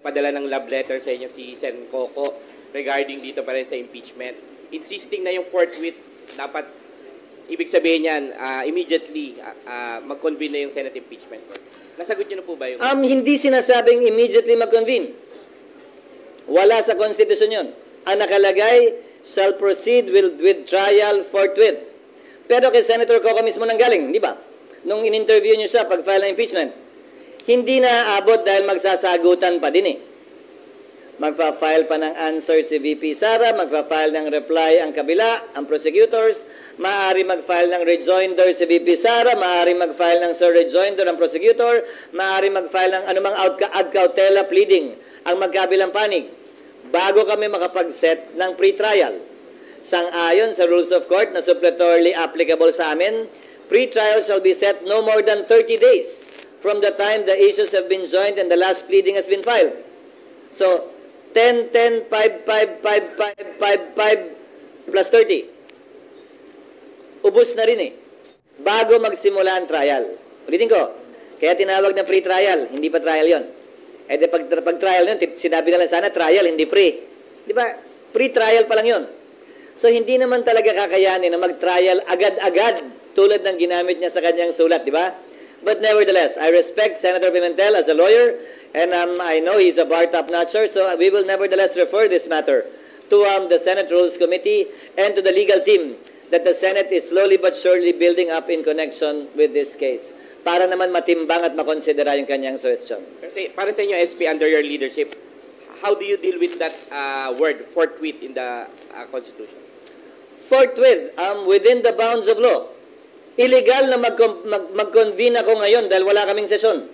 Padala ng love letter sa inyo si Sen Coco regarding dito pa rin sa impeachment. Insisting na yung forthwith, dapat ibig sabihin yan, immediately mag-convene na yung Senate impeachment court. Nasagot nyo na po ba yung... Hindi sinasabing immediately mag-convene. Wala sa Constitution yun. Ang nakalagay, shall proceed with trial forthwith. Pero kay Senator Coco mismo nanggaling, di ba? Nung in-interview nyo siya pag-file ng impeachment, hindi na aabot dahil magsasagutan pa din eh. Magpa-file pa ng answer si VP Sara, magpa-file ng reply ang kabila, ang prosecutors, maaari mag-file ng rejoinder si VP Sara, maaari mag-file ng sir rejoinder ang prosecutor, maaari mag-file ng anumang ad cautela pleading ang magkabilang panig bago kami makapag-set ng pre-trial. Sang-ayon sa rules of court na suppletorily applicable sa amin, pre-trial shall be set no more than 30 days from the time the issues have been joined and the last pleading has been filed. So, 10, 10, 5, 5, 5, 5, 5, 5, plus 30. Ubus na rin eh. Bago magsimula ang trial. Ulitin ko, kaya tinawag na pre-trial, hindi pa trial yon. Eh de pag trial yun, sinabi na lang sana trial, hindi pre. Di ba? Pre-trial pa lang yon. So, hindi naman talaga kakayanin na mag-trial agad-agad tulad ng ginamit niya sa kanyang sulat, di ba? But nevertheless, I respect Senator Pimentel as a lawyer, and I know he's a bar top-notcher, so we will nevertheless refer this matter to the Senate Rules Committee and to the legal team that the Senate is slowly but surely building up in connection with this case para naman matimbang at makonsidera yung kanyang suggestion. Kasi para sa inyo, SP, under your leadership, how do you deal with that word, forthwith, in the Constitution? Forthwith, within the bounds of law. Illegal na mag-convene ako ngayon dahil wala kaming sesyon.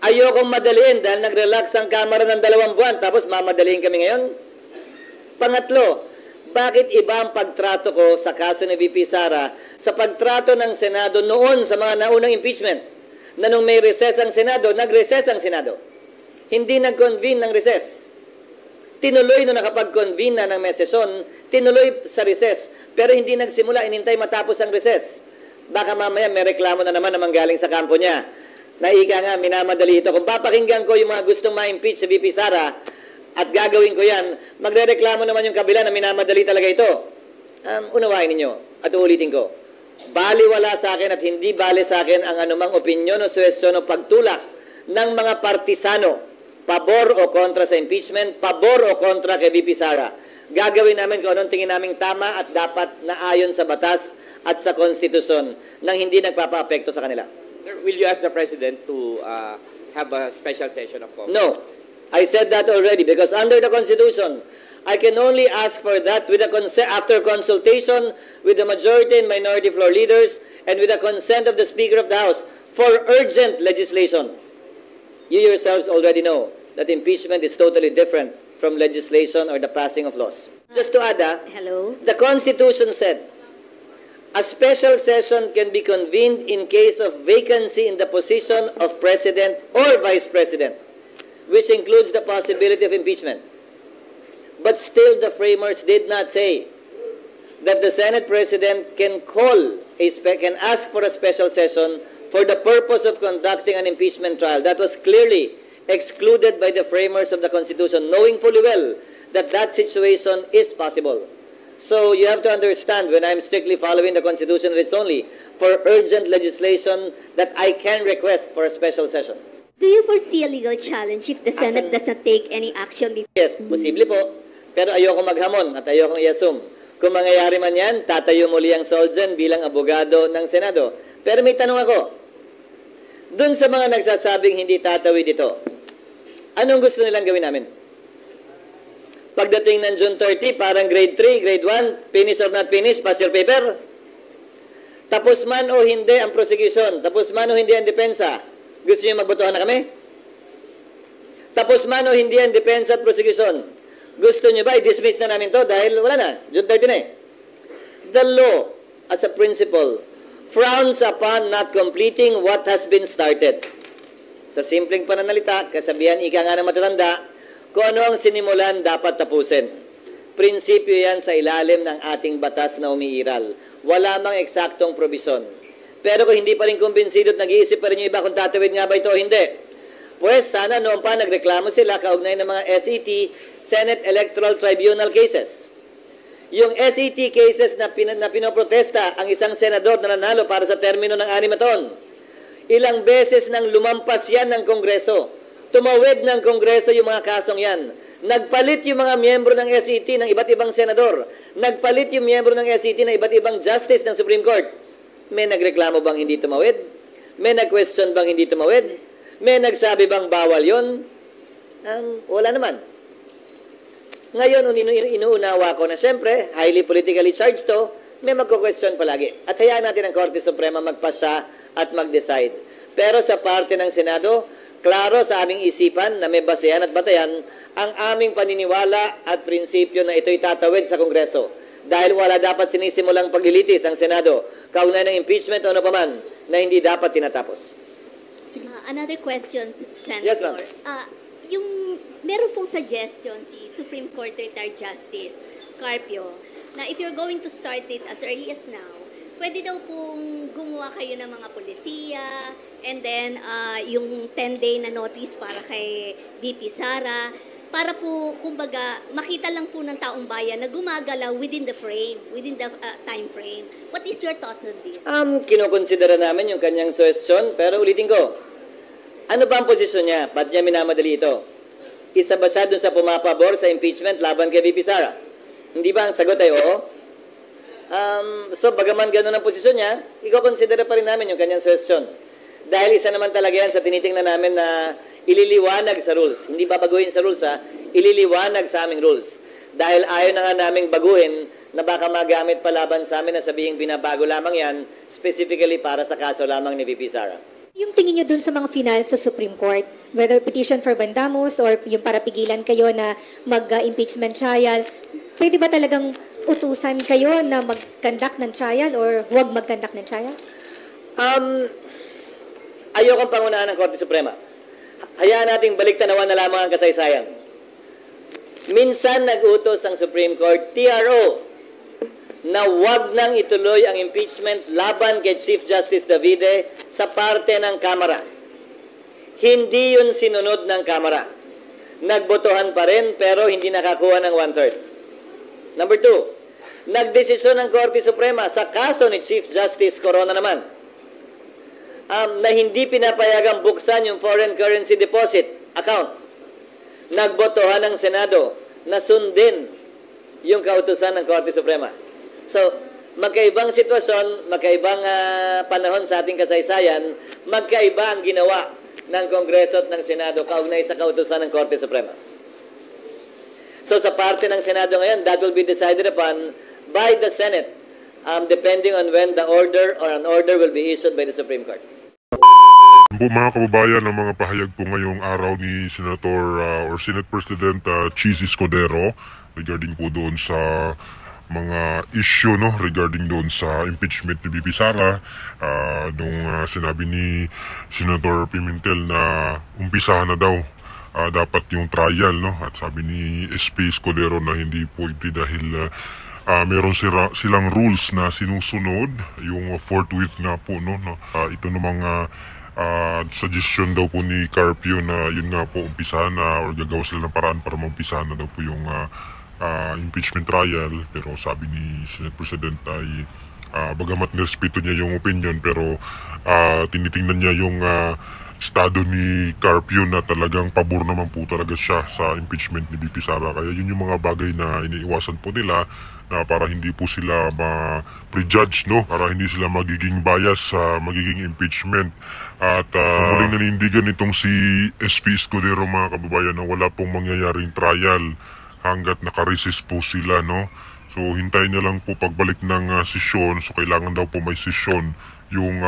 Ayokong madaliin dahil nag-relax ang Kamara ng 2 buwan tapos mamadaliin kami ngayon. Pangatlo, bakit iba ang pagtrato ko sa kaso ni VP Sara sa pagtrato ng Senado noon sa mga naunang impeachment na nung may recess ang Senado, nag-recess ang Senado. Hindi nag-convene ng recess. Tinuloy nung nakapag-convene na ng may sesyon, tinuloy sa recess, pero hindi nagsimula, inintay matapos ang recess. Baka mamaya may reklamo na naman galing sa kampo niya. Naika nga, minamadali ito. Kung papakinggan ko yung mga gustong ma-impeach sa VP Sara at gagawin ko yan, magre-reklamo naman yung kabila na minamadali talaga ito. Unawain ninyo at uulitin ko. Baliwala sa akin at hindi bali sa akin ang anumang opinyon o suwestyon o pagtulak ng mga partisano, pabor o kontra sa impeachment, pabor o kontra kay VP Sara. Gagawin namin kung anong tingin naming tama at dapat na ayon sa batas at sa konstitusyon nang hindi nagpapa-apekto sa kanila. Sir, will you ask the President to have a special session of Congress? No. I said that already because under the Constitution, I can only ask for that with after consultation with the majority and minority floor leaders and with the consent of the Speaker of the House for urgent legislation. You yourselves already know that impeachment is totally different from legislation or the passing of laws. Just to add, Hello? the Constitution said, a special session can be convened in case of vacancy in the position of President or Vice President, which includes the possibility of impeachment. But still, the framers did not say that the Senate President can can ask for a special session for the purpose of conducting an impeachment trial. That was clearly excluded by the framers of the Constitution, knowing fully well that that situation is possible. So you have to understand, when I'm strictly following the Constitution, it's only for urgent legislation that I can request for a special session. Do you foresee a legal challenge if the Senate does not take any action before? Posible po, pero ayoko maghamon at ayokong i-assume. Kung mangyayari man yan, tatayo muli ang Solzen bilang abogado ng Senado. Pero may tanong ako, dun sa mga nagsasabing hindi tatawid ito, anong gusto nilang gawin namin? Pagdating ng June 30, parang grade 3, grade 1, finish or not finish, pass your paper. Tapos man o hindi ang prosecution, tapos man o hindi ang depensa, gusto niyo magbotohan na kami? Tapos man o hindi ang depensa at prosecution, gusto niyo ba i-dismiss na namin to dahil wala na, June 30 na eh. The law, as a principle, frowns upon not completing what has been started. Sa simpleng pananalita, kasabihan ika nga ng matatanda, kung ano ang sinimulan dapat tapusin. Prinsipyo yan sa ilalim ng ating batas na umiiral. Wala mang eksaktong probisyon. Pero kung hindi pa rin kumbinsido at nag-iisip pa rin yung iba kung tatawid nga ba ito o hindi, Pues sana noon pa nagreklamo sila kaugnay ng mga SET, Senate Electoral Tribunal cases. Yung SET cases na pinoprotesta ang isang senador na nanalo para sa termino ng 6 na taon. Ilang beses nang lumampas yan ng Kongreso. Tumawid ng Kongreso yung mga kasong yan. Nagpalit yung mga miyembro ng SET ng iba't ibang senador. Nagpalit yung miyembro ng SET ng iba't ibang justice ng Supreme Court. May nagreklamo bang hindi tumawid? May nag-question bang hindi tumawid? May nagsabi bang bawal yon? Wala naman. Ngayon, inuunawa ko na siyempre, highly politically charged to, may magko-question palagi. At hayaan natin ang Korte Suprema magpasa at mag-decide. Pero sa parte ng Senado, klaro sa aming isipan na may basehan at batayan ang aming paniniwala at prinsipyo na ito'y tatawid sa Kongreso. Dahil wala dapat sinisimulang paglilitis ang Senado, kaugnay ng impeachment o ano paman na hindi dapat tinatapos. Another question, Senator. Yes, ma'am. Meron pong suggestion si Supreme Court Retired Justice Carpio na if you're going to start it as early as now, pwede daw pong gumawa kayo ng mga polisiya and then yung 10-day na notice para kay VP Sara para po, kumbaga, makita lang po ng taong bayan na gumagalaw within the frame, within the time frame. What is your thoughts on this? Kinokonsidera namin yung kanyang suggestion, pero ulitin ko, ano ba ang posisyon niya? Ba't niya minamadali ito? Isa ba siya dun sa pumapabor sa impeachment laban kay VP Sara? Hindi ba ang sagot ay oo? So, bagaman ganun ang posisyon niya, iko-consider pa rin namin yung kanyang suggestion. Dahil isa naman talaga yan sa tinitingnan namin na ililiwanag sa rules. Hindi babaguhin sa rules ililiwanag sa aming rules. Dahil ayaw na nga naming baguhin na baka magamit palaban sa amin na sabihing binabago lamang yan specifically para sa kaso lamang ni VP Sara. Yung tingin nyo dun sa mga final sa Supreme Court, whether petition for mandamus or yung para pigilan kayo na mag-impeachment trial, pwede ba talagang utusan kayo na mag-conduct ng trial or huwag mag-conduct ng trial? Ayokong pangunahan ng Korte Suprema. Hayaan nating baliktanawan na lamang ang kasaysayan. Minsan nag-utos ang Supreme Court, TRO, na wag nang ituloy ang impeachment laban kay Chief Justice Davide sa parte ng Kamara. Hindi yun sinunod ng Kamara. Nagbotohan pa rin pero hindi nakakuha ng 1/3. Number 2, nagdesisyon ng Korte Suprema sa kaso ni Chief Justice Corona naman na hindi pinapayagang buksan yung foreign currency deposit account. Nagbotohan ng Senado na sundin yung kautusan ng Korte Suprema. So, magkaibang sitwasyon, magkaibang panahon sa ating kasaysayan, magkaiba ang ginawa ng Kongreso at ng Senado kaugnay sa kautusan ng Korte Suprema. So, sa parte ng Senado ngayon, that will be decided upon by the Senate, depending on when the order or an order will be issued by the Supreme Court. Po mga kababayan, ang mga pahayag po ngayong araw ni Senator or Senate President Chizzy Escudero regarding po doon sa mga issue regarding doon sa impeachment ni VP Sara nung sinabi ni Senator Pimentel na umpisahan na daw dapat yung trial at sabi ni SP Escudero na hindi pwede dahil meron silang rules na sinusunod yung forthwith nga po ito namang suggestion daw po ni Carpio na yun nga po umpisahan na or gagawa sila ng paraan para maumpisahan na daw po yung impeachment trial. Pero sabi ni Senate President ay bagamat nirespeto niya yung opinion pero tinitingnan niya yung estado ni Carpio na talagang pabor naman po talaga siya sa impeachment ni VP Sara. Kaya yun yung mga bagay na iniiwasan po nila na para hindi po sila ma-prejudge, para hindi sila magiging bias sa magiging impeachment. At muling nanindigan nitong si SP Escudero mga kababayan na wala pong mangyayaring trial hanggat nakaresist po sila, So hintayin niya lang po pagbalik ng sesyon. So kailangan daw po may sesyon yung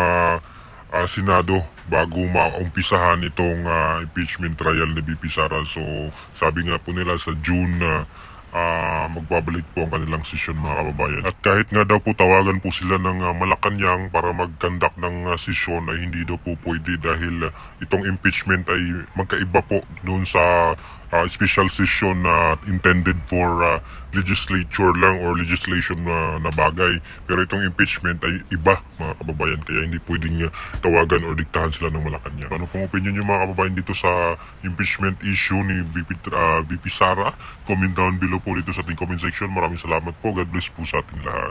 Senado bago maumpisahan itong impeachment trial ni VP Sara. So sabi nga po nila sa June magbabalik po ang kanilang sesyon mga kababayan. At kahit nga daw po tawagan po sila ng Malacanang para mag-conduct ng sesyon ay hindi daw po pwede dahil itong impeachment ay magkaiba po doon sa special session na intended for legislature lang or legislation na bagay. Pero itong impeachment ay iba, mga kababayan, kaya hindi pwedeng tawagan or diktahan sila ng Malacanang. Ano pong opinion nyo, mga kababayan, dito sa impeachment issue ni VP Sara? Comment down below po dito sa ating comment section. Maraming salamat po. God bless po sa ating lahat.